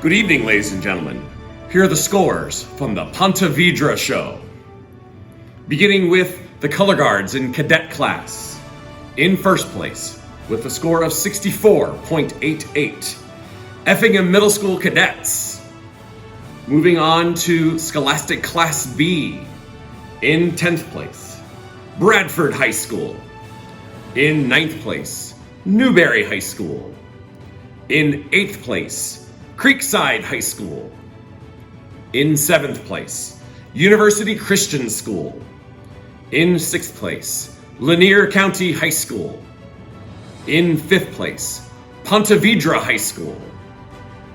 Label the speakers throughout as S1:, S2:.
S1: Good evening, ladies and gentlemen. Here are the scores from the Ponte Vedra show. Beginning with the color guards in cadet class. In first place, with a score of 64.88, Effingham Middle School cadets. Moving on to Scholastic Class B. In 10th place, Bradford High School. In 9th place, Newberry High School. In 8th place, Creekside High School. In 7th place, University Christian School. In 6th place, Lanier County High School. In 5th place, Ponte Vedra High School.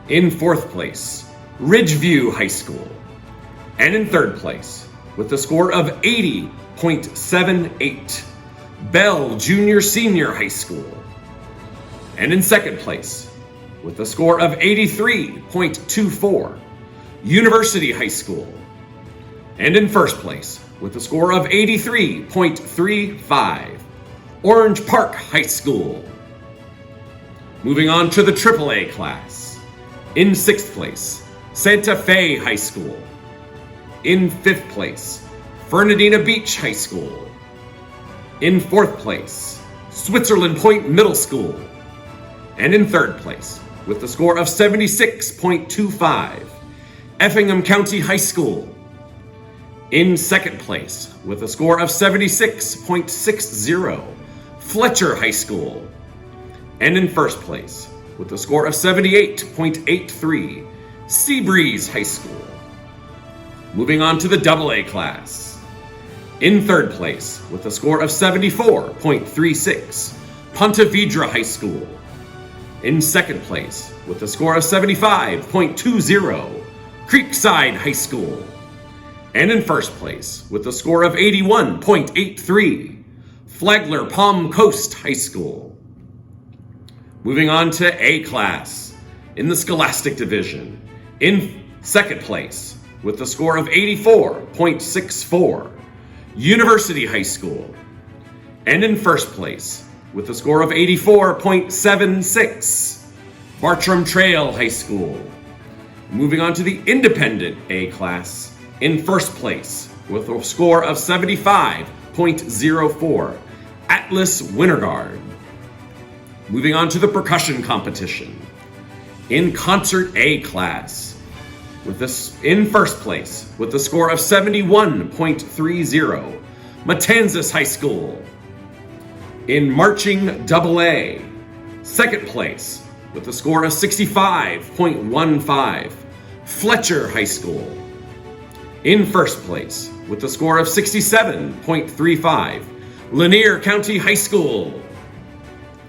S1: In 4th place, Ridgeview High School. And in 3rd place, with a score of 80.78, Bell Junior Senior High School. And in 2nd place, with a score of 83.24, University High School. And in 1st place, with a score of 83.35, Orange Park High School. Moving on to the AAA class. In 6th place, Santa Fe High School. In 5th place, Fernandina Beach High School. In 4th place, Switzerland Point Middle School. And in 3rd place, with a score of 76.25, Effingham County High School. In 2nd place, with a score of 76.60, Fletcher High School. And in 1st place, with a score of 78.83, Seabreeze High School. Moving on to the AA class. In 3rd place, with a score of 74.36, Ponte Vedra High School. In 2nd place, with a score of 75.20, Creekside High School. And in 1st place, with a score of 81.83, Flagler Palm Coast High School. Moving on to A class, in the Scholastic Division. In 2nd place, with a score of 84.64, University High School. And in 1st place, with a score of 84.76, Bartram Trail High School. Moving on to the Independent A class. In 1st place, with a score of 75.04, Atlas Winter Guard. Moving on to the Percussion competition. In Concert A class, with this in 1st place, with a score of 71.30, Matanzas High School. In Marching AA, 2nd place, with a score of 65.15, Fletcher High School. In 1st place, with a score of 67.35, Lanier County High School.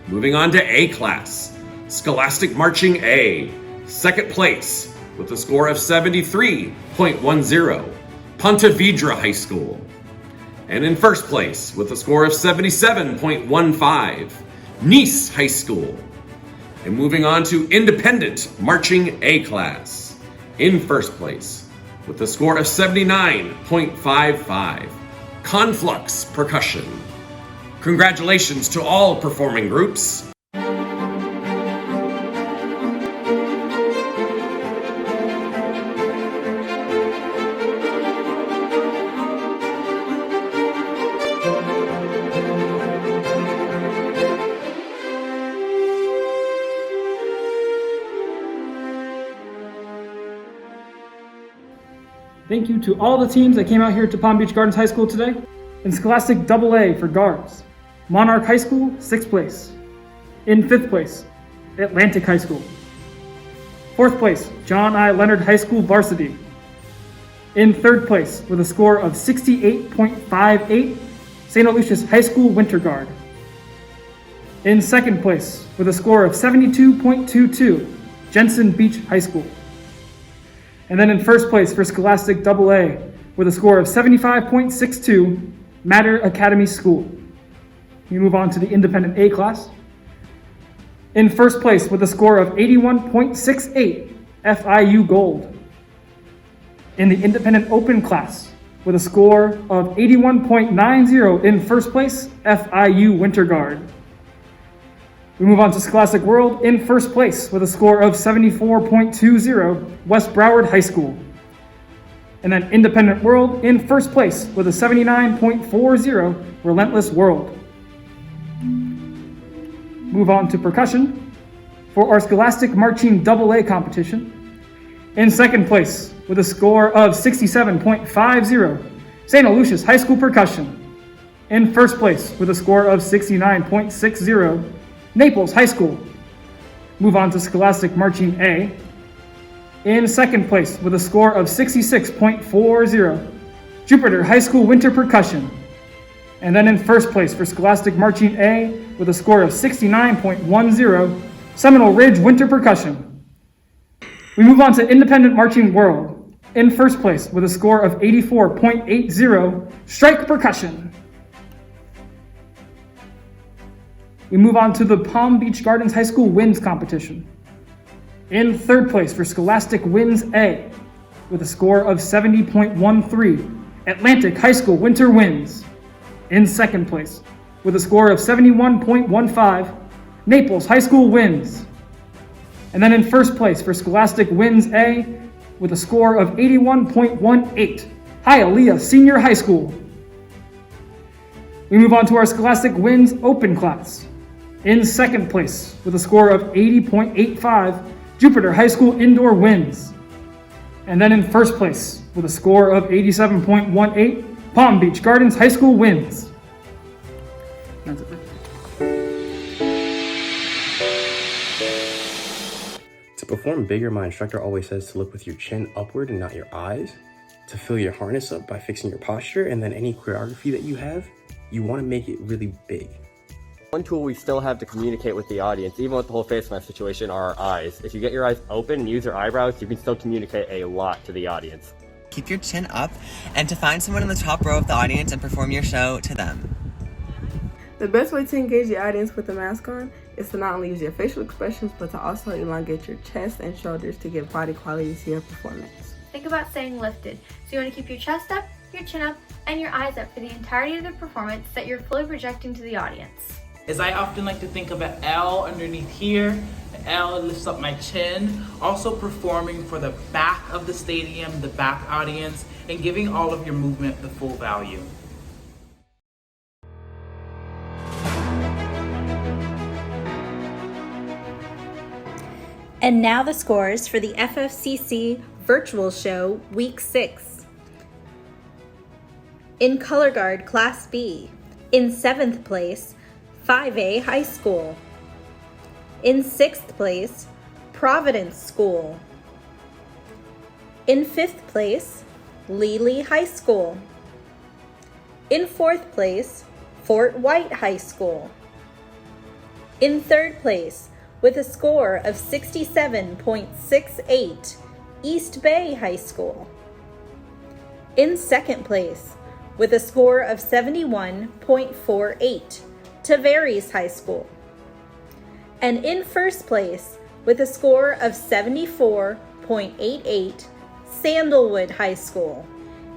S1: Moving on to A class, Scholastic Marching A, 2nd place, with a score of 73.10, Ponte Vedra High School. And in 1st place, with a score of 77.15, Nice High School. And moving on to Independent Marching A class. In 1st place, with a score of 79.55, Conflux Percussion. Congratulations to all performing groups.
S2: Thank you to all the teams that came out here to Palm Beach Gardens High School today. In Scholastic AA for guards, Monarch High School, 6th place. In 5th place, Atlantic High School. 4th place, John I. Leonard High School varsity. In 3rd place, with a score of 68.58, St. Aloysius High School Winter Guard. In 2nd place, with a score of 72.22, Jensen Beach High School. And then in 1st place for Scholastic AA, with a score of 75.62, Matter Academy School. We move on to the Independent A class. In 1st place with a score of 81.68, FIU Gold. In the Independent Open class, with a score of 81.90 in 1st place, FIU Winter Guard. We move on to Scholastic World. In first place with a score of 74.20, West Broward High School. And then Independent World in first place with a 79.40, Relentless World. Move on to percussion for our Scholastic Marching AA competition. In second place with a score of 67.50, St. Aloysius High School Percussion. In first place with a score of 69.60, Naples High School. Move on to Scholastic Marching A. In second place with a score of 66.40, Jupiter High School Winter Percussion. And then in first place for Scholastic Marching A with a score of 69.10, Seminole Ridge Winter Percussion. We move on to Independent Marching World. In first place with a score of 84.80, Strike Percussion. We move on to the Palm Beach Gardens High School Winds competition. In third place for Scholastic Winds A with a score of 70.13, Atlantic High School Winter Winds. In second place with a score of 71.15, Naples High School Winds. And then in first place for Scholastic Winds A with a score of 81.18, Hialeah Senior High School. We move on to our Scholastic Winds Open class. In second place with a score of 80.85, Jupiter High School Indoor Winds. And then in first place with a score of 87.18, Palm Beach Gardens High School Winds. That's it.
S3: To perform bigger, my instructor always says to look with your chin upward and not your eyes. To fill your harness up by fixing your posture, and then any choreography that you have, you want to make it really big.
S4: One tool we still have to communicate with the audience, even with the whole face mask situation, are our eyes. If you get your eyes open and use your eyebrows, you can still communicate a lot to the audience.
S5: Keep your chin up and to find someone in the top row of the audience and perform your show to them.
S6: The best way to engage the audience with the mask on is to not only use your facial expressions, but to also elongate your chest and shoulders to give body quality to your performance.
S7: Think about staying lifted. So you want to keep your chest up, your chin up, and your eyes up for the entirety of the performance that you're fully projecting to the audience.
S8: As I often like to think of an L underneath here, an L lifts up my chin, also performing for the back of the stadium, the back audience, and giving all of your movement the full value.
S9: And now the scores for the FFCC Virtual Show Week 6. In Color Guard Class B, in 7th place, 5A High School. In 6th place, Providence School. In 5th place, Lely High School. In 4th place, Fort White High School. In 3rd place, with a score of 67.68, East Bay High School. In 2nd place, with a score of 71.48, Tavares High School. And in 1st place, with a score of 74.88, Sandalwood High School.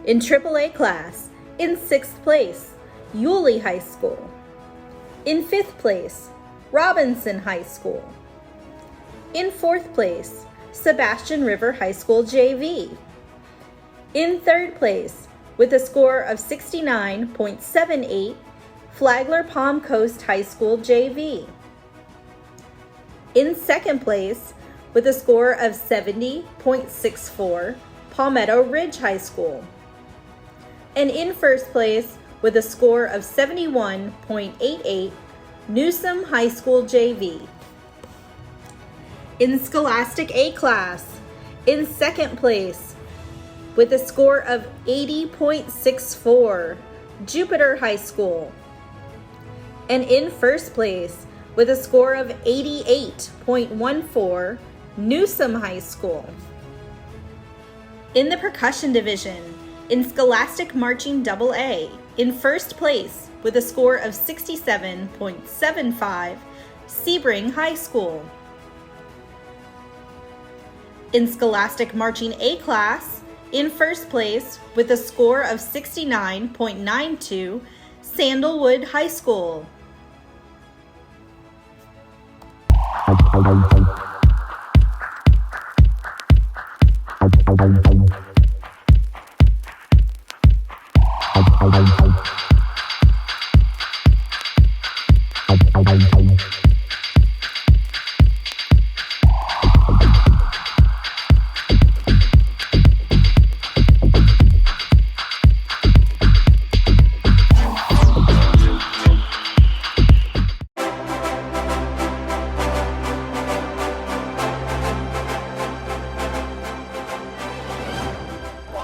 S9: In AAA class, in 6th place, Yulee High School. In 5th place, Robinson High School. In 4th place, Sebastian River High School JV. In 3rd place, with a score of 69.78, Flagler Palm Coast High School JV. In 2nd place, with a score of 70.64, Palmetto Ridge High School. And in 1st place, with a score of 71.88, Newsom High School JV. In Scholastic A class, in 2nd place, with a score of 80.64, Jupiter High School. And in 1st place, with a score of 88.14, Newsom High School. In the percussion division, in Scholastic Marching AA, in 1st place, with a score of 67.75, Sebring High School. In Scholastic Marching A class, in 1st place, with a score of 69.92, Sandalwood High School.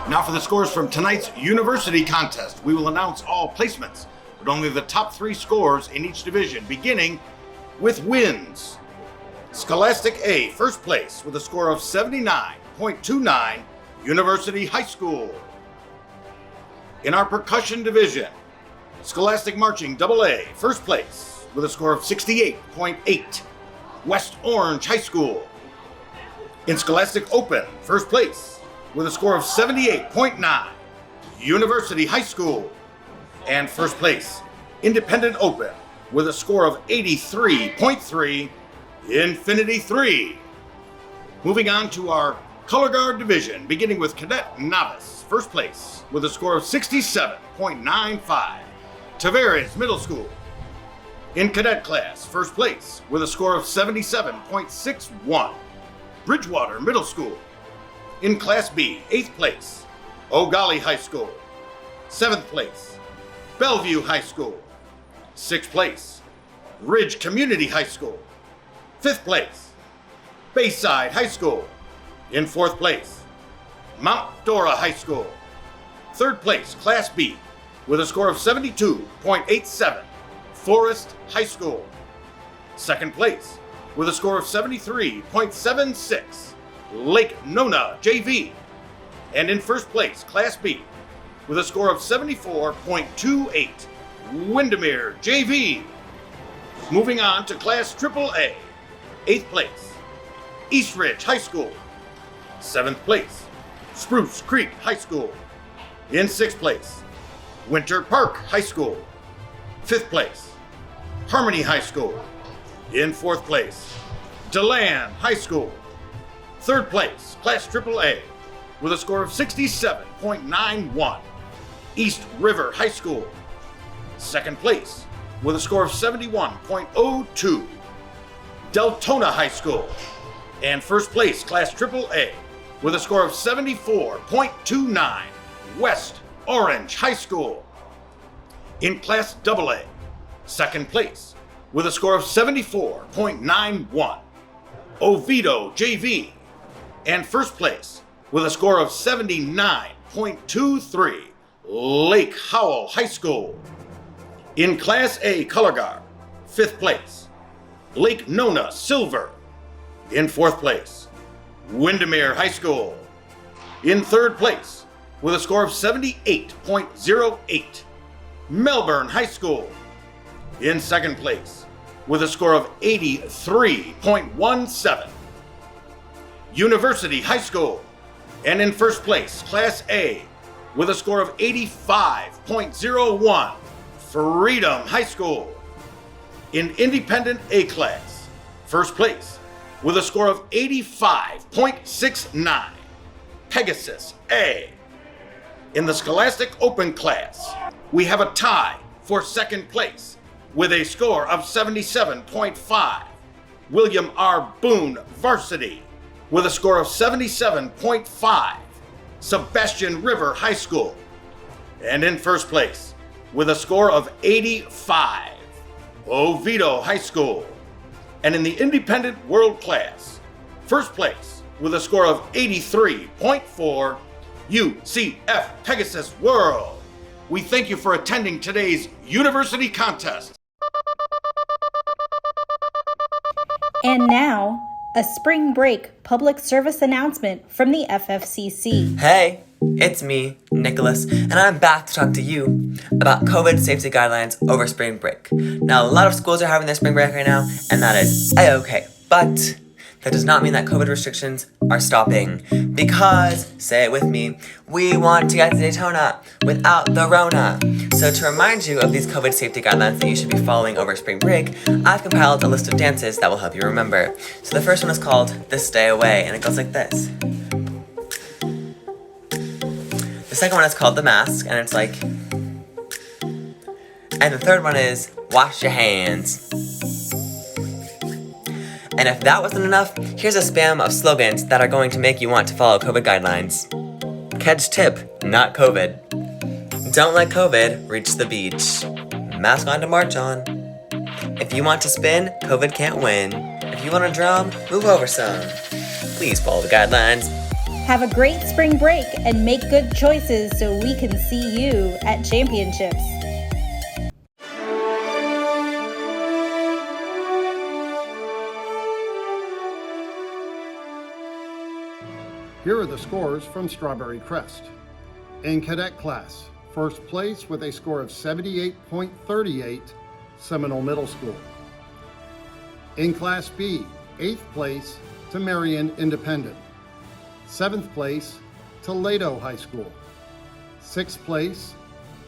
S10: Now for the scores from tonight's university contest. We will announce all placements, but only the top 3 scores in each division, beginning with wins. Scholastic A, first place with a score of 79.29, University High School. In our percussion division, Scholastic Marching AA, first place with a score of 68.8, West Orange High School. In Scholastic Open, first place with a score of 78.9, University High School. And first place, Independent Open, with a score of 83.3, Infinity 3. Moving on to our color guard division, beginning with Cadet Novice, first place, with a score of 67.95, Tavares Middle School. In Cadet Class, first place, with a score of 77.61, Bridgewater Middle School. In Class B, 8th place, Ogali High School. 7th place, Bellevue High School. 6th place, Ridge Community High School. 5th place, Bayside High School. In 4th place, Mount Dora High School. 3rd place, Class B, with a score of 72.87, Forest High School. 2nd place, with a score of 73.76, Lake Nona JV. And in first place, Class B, with a score of 74.28, Windermere JV. Moving on to Class AAA, 8th place, East Ridge High School. 7th place, Spruce Creek High School. In 6th place, Winter Park High School. 5th place, Harmony High School. In 4th place, DeLand High School. 3rd place, Class AAA, with a score of 67.91, East River High School. 2nd place, with a score of 71.02, Deltona High School. And 1st place, Class AAA, with a score of 74.29, West Orange High School. In Class AA, 2nd place, with a score of 74.91, Oviedo JV. And 1st place, with a score of 79.23, Lake Howell High School. In Class A Color Guard, 5th place, Lake Nona Silver. In 4th place, Windermere High School. In 3rd place, with a score of 78.08, Melbourne High School. In 2nd place, with a score of 83.17, University High School. And in 1st place, Class A, with a score of 85.01, Freedom High School. In Independent A Class, 1st place, with a score of 85.69, Pegasus A. In the Scholastic Open Class, we have a tie for 2nd place, with a score of 77.5, William R. Boone Varsity. With a score of 77.5, Sebastian River High School. And in 1st place, with a score of 85, Oviedo High School. And in the Independent World Class, 1st place, with a score of 83.4, UCF Pegasus World. We thank you for attending today's university contest.
S9: And now, a spring break public service announcement from the FFCC.
S5: Hey, it's me, Nicholas, and I'm back to talk to you about COVID safety guidelines over spring break. Now, a lot of schools are having their spring break right now, and that is A-okay, but that does not mean that COVID restrictions are stopping. Because, say it with me, we want to get to Daytona without the Rona. So to remind you of these COVID safety guidelines that you should be following over spring break, I've compiled a list of dances that will help you remember. So the first one is called the Stay Away, and it goes like this. The second one is called the Mask, and it's like... And the third one is wash your hands. And if that wasn't enough, here's a spam of slogans that are going to make you want to follow COVID guidelines. Catch tip, not COVID. Don't let COVID reach the beach. Mask on to march on. If you want to spin, COVID can't win. If you want to drum, move over some. Please follow the guidelines.
S9: Have a great spring break and make good choices so we can see you at championships.
S11: Here are the scores from Strawberry Crest. In cadet class, first place with a score of 78.38, Seminole Middle School. In Class B, 8th place to Marion Independent. 7th place, Toledo High School. 6th place,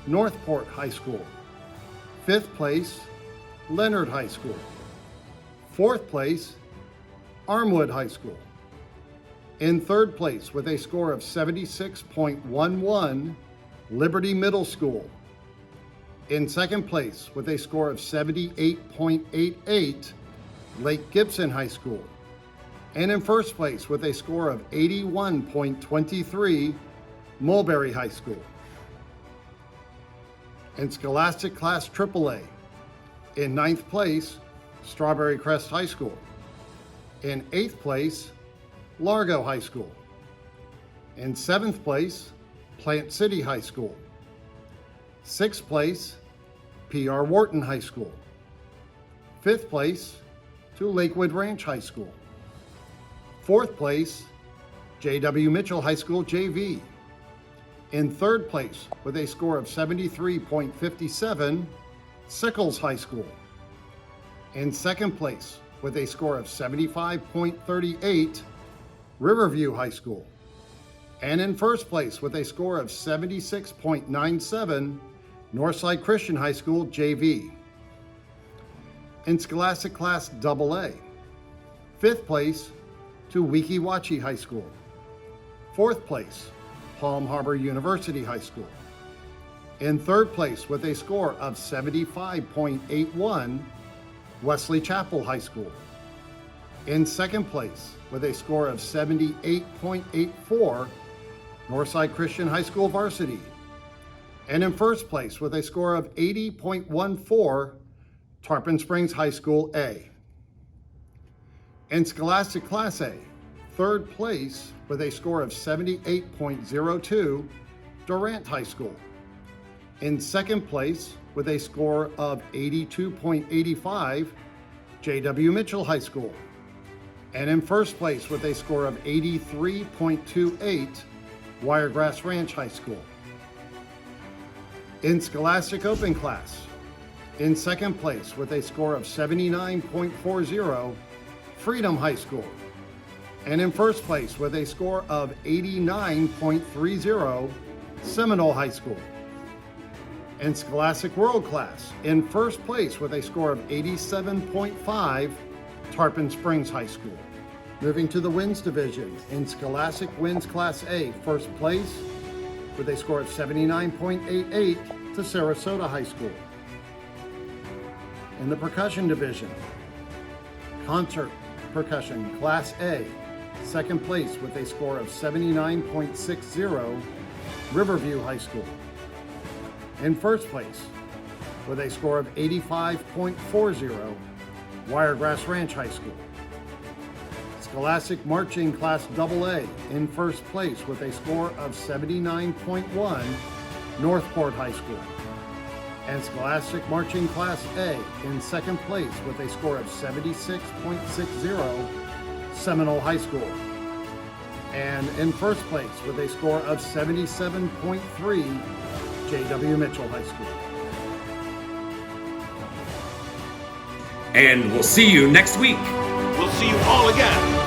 S11: Northport High School. 5th place, Leonard High School. 4th place, Armwood High School. In 3rd place with a score of 76.11, Liberty Middle School. In 2nd place with a score of 78.88, Lake Gibson High School. And in 1st place with a score of 81.23, Mulberry High School. In Scholastic Class AAA, in 9th place, Strawberry Crest High School. In 8th place, Largo High School. In 7th place, Plant City High School. 6th place, P.R. Wharton High School. 5th place, to Lakewood Ranch High School. 4th place, J.W. Mitchell High School JV. In 3rd place, with a score of 73.57, Sickles High School. In 2nd place, with a score of 75.38, Riverview High School. And in 1st place, with a score of 76.97, Northside Christian High School JV. In Scholastic Class AA, 5th place to Weeki Wachee High School. 4th place, Palm Harbor University High School. In 3rd place with a score of 75.81, Wesley Chapel High School. In 2nd place with a score of 78.84, Northside Christian High School Varsity. And in 1st place with a score of 80.14, Tarpon Springs High School A. In Scholastic Class A, 3rd place with a score of 78.02, Durant High School. In 2nd place with a score of 82.85, J.W. Mitchell High School. And in 1st place with a score of 83.28, Wiregrass Ranch High School. In Scholastic Open Class, in 2nd place with a score of 79.40, Freedom High School. And in 1st place with a score of 89.30, Seminole High School. In Scholastic World Class, in 1st place with a score of 87.5, Tarpon Springs High School. Moving to the Winds Division, in Scholastic Winds Class A, 1st place with a score of 79.88 to Sarasota High School. In the Percussion Division, Concert Percussion Class A, 2nd place with a score of 79.60, Riverview High School. In 1st place with a score of 85.40, Wiregrass Ranch High School. Scholastic Marching Class AA, in 1st place with a score of 79.1, Northport High School. And Scholastic Marching Class A, in 2nd place with a score of 76.60, Seminole High School. And in 1st place with a score of 77.3, J.W. Mitchell High School.
S1: And we'll see you next week.
S10: We'll see you all again